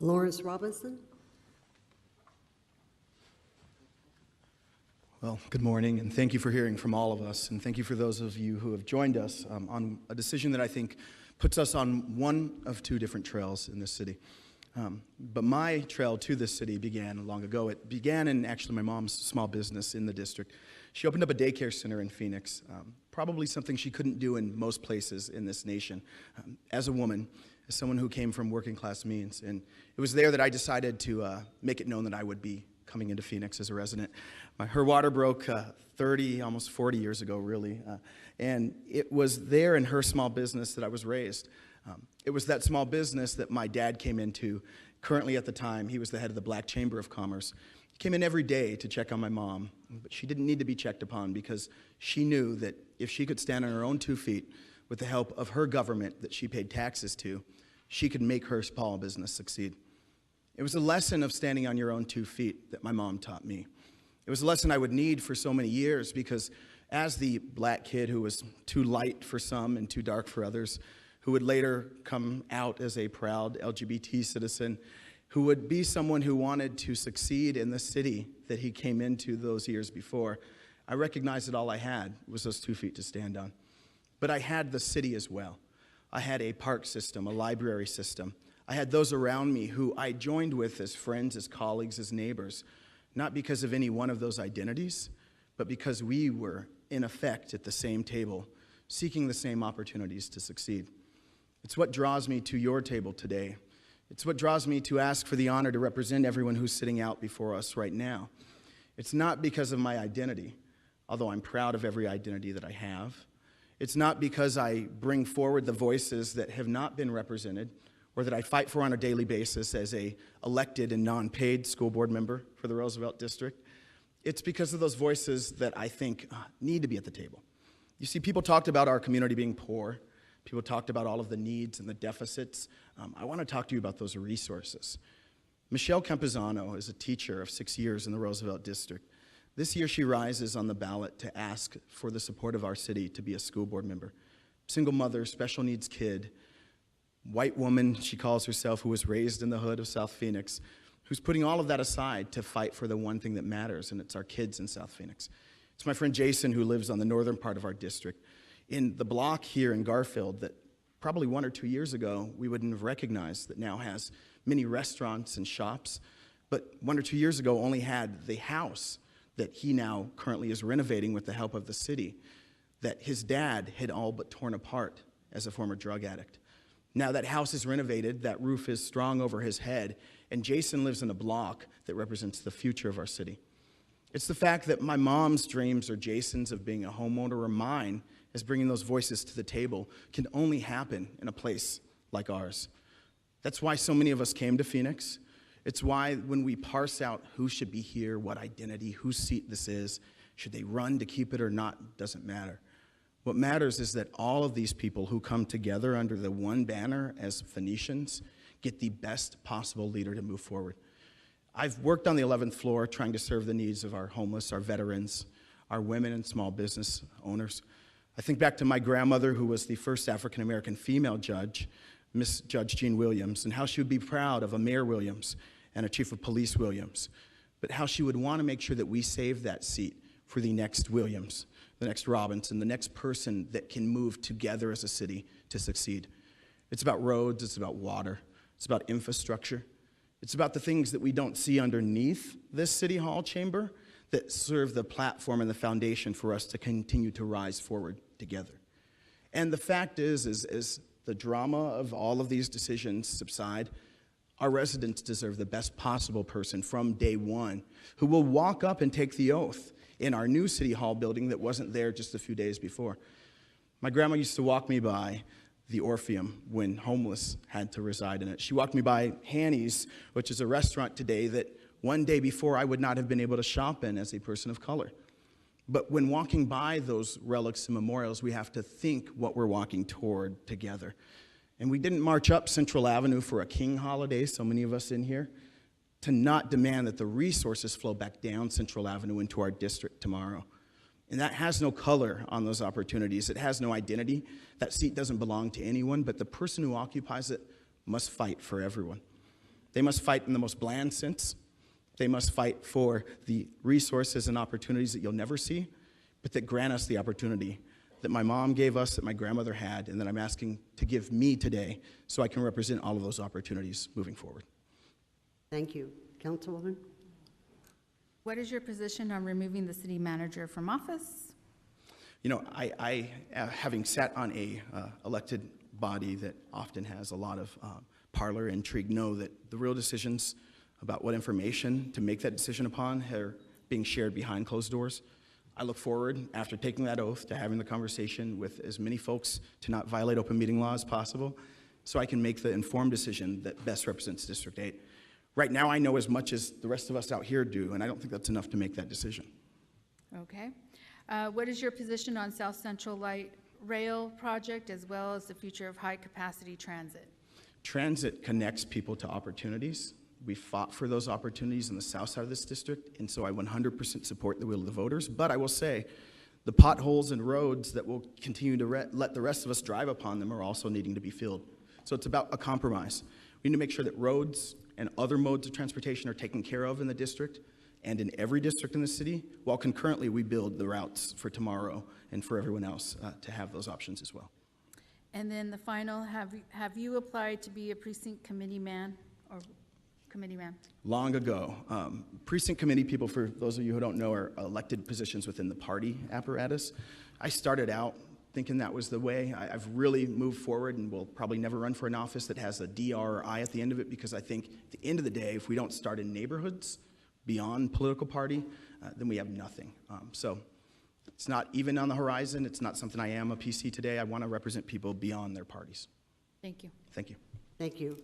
Lawrence Robinson. Well, good morning, and thank you for hearing from all of us, and thank you for those of you who have joined us on a decision that I think puts us on one of two different trails in this city. But my trail to this city began long ago. It began in actually my mom's small business in the district. She opened up a daycare center in Phoenix, probably something she couldn't do in most places in this nation. As a woman, as someone who came from working class means, and it was there that I decided to make it known that I would be coming into Phoenix as a resident. Her water broke 30, almost 40 years ago, really, and it was there in her small business that I was raised. It was that small business that my dad came into. Currently, at the time, he was the head of the Black Chamber of Commerce. He came in every day to check on my mom, but she didn't need to be checked upon because she knew that if she could stand on her own 2 feet with the help of her government that she paid taxes to, she could make her small business succeed. It was a lesson of standing on your own 2 feet that my mom taught me. It was a lesson I would need for so many years because as the black kid who was too light for some and too dark for others, who would later come out as a proud LGBT citizen, who would be someone who wanted to succeed in the city that he came into those years before, I recognized that all I had was those 2 feet to stand on. But I had the city as well. I had a park system, a library system. I had those around me who I joined with as friends, as colleagues, as neighbors, not because of any one of those identities, but because we were, in effect, at the same table, seeking the same opportunities to succeed. It's what draws me to your table today. It's what draws me to ask for the honor to represent everyone who's sitting out before us right now. It's not because of my identity, although I'm proud of every identity that I have. It's not because I bring forward the voices that have not been represented or that I fight for on a daily basis as a elected and non-paid school board member for the Roosevelt District. It's because of those voices that I think need to be at the table. You see, people talked about our community being poor. People talked about all of the needs and the deficits. I want to talk to you about those resources. Michelle Campuzano is a teacher of 6 years in the Roosevelt District. This year she rises on the ballot to ask for the support of our city to be a school board member. Single mother, special needs kid, white woman, she calls herself, who was raised in the hood of South Phoenix, who's putting all of that aside to fight for the one thing that matters, and it's our kids in South Phoenix. It's my friend Jason, who lives on the northern part of our district, in the block here in Garfield that probably 1 or 2 years ago we wouldn't have recognized, that now has many restaurants and shops, but 1 or 2 years ago only had the house that he now currently is renovating with the help of the city, that his dad had all but torn apart as a former drug addict. Now that house is renovated, that roof is strong over his head, and Jason lives in a block that represents the future of our city. It's the fact that my mom's dreams or Jason's of being a homeowner or mine as bringing those voices to the table can only happen in a place like ours. That's why so many of us came to Phoenix. It's why when we parse out who should be here, what identity, whose seat this is, should they run to keep it or not, doesn't matter. What matters is that all of these people who come together under the one banner as Phoenicians get the best possible leader to move forward. I've worked on the 11th floor trying to serve the needs of our homeless, our veterans, our women and small business owners. I think back to my grandmother, who was the first African-American female judge, Miss Judge Jean Williams, and how she would be proud of a Mayor Williams and a Chief of Police Williams, but how she would want to make sure that we save that seat for the next Williams, the next Robinson, the next person that can move together as a city to succeed. It's about roads, it's about water, it's about infrastructure. It's about the things that we don't see underneath this City Hall chamber that serve the platform and the foundation for us to continue to rise forward together. And the fact is as the drama of all of these decisions subside, our residents deserve the best possible person from day one who will walk up and take the oath in our new City Hall building that wasn't there just a few days before. My grandma used to walk me by the Orpheum when homeless had to reside in it. She walked me by Hanny's, which is a restaurant today that one day before I would not have been able to shop in as a person of color. But when walking by those relics and memorials, we have to think what we're walking toward together. And we didn't march up Central Avenue for a King holiday, so many of us in here, to not demand that the resources flow back down Central Avenue into our district tomorrow. And that has no color on those opportunities. It has no identity. That seat doesn't belong to anyone, but the person who occupies it must fight for everyone. They must fight in the most bland sense. They must fight for the resources and opportunities that you'll never see, but that grant us the opportunity that my mom gave us, that my grandmother had, and that I'm asking to give me today so I can represent all of those opportunities moving forward. Thank you. Councilwoman? What is your position on removing the city manager from office? You know, I having sat on a elected body that often has a lot of parlor intrigue, know that the real decisions about what information to make that decision upon are being shared behind closed doors. I look forward, after taking that oath, to having the conversation with as many folks to not violate open meeting law as possible, so I can make the informed decision that best represents District 8. Right now, I know as much as the rest of us out here do, and I don't think that's enough to make that decision. Okay. What is your position on South Central Light Rail project as well as the future of high-capacity transit? Transit connects people to opportunities. We fought for those opportunities in the south side of this district, and so I 100% support the will of the voters. But I will say, the potholes and roads that will continue to let the rest of us drive upon them are also needing to be filled. So it's about a compromise. We need to make sure that roads and other modes of transportation are taken care of in the district and in every district in the city, while concurrently we build the routes for tomorrow and for everyone else to have those options as well. And then the final, have you applied to be a precinct committee man or committee man? Long ago. Precinct committee people, for those of you who don't know, are elected positions within the party apparatus. I started out thinking that was the way. I've really moved forward and will probably never run for an office that has a DR or I at the end of it, because I think at the end of the day, if we don't start in neighborhoods beyond political party, then we have nothing. So it's not even on the horizon. It's not something I am a PC today. I want to represent people beyond their parties. Thank you. Thank you. Thank you.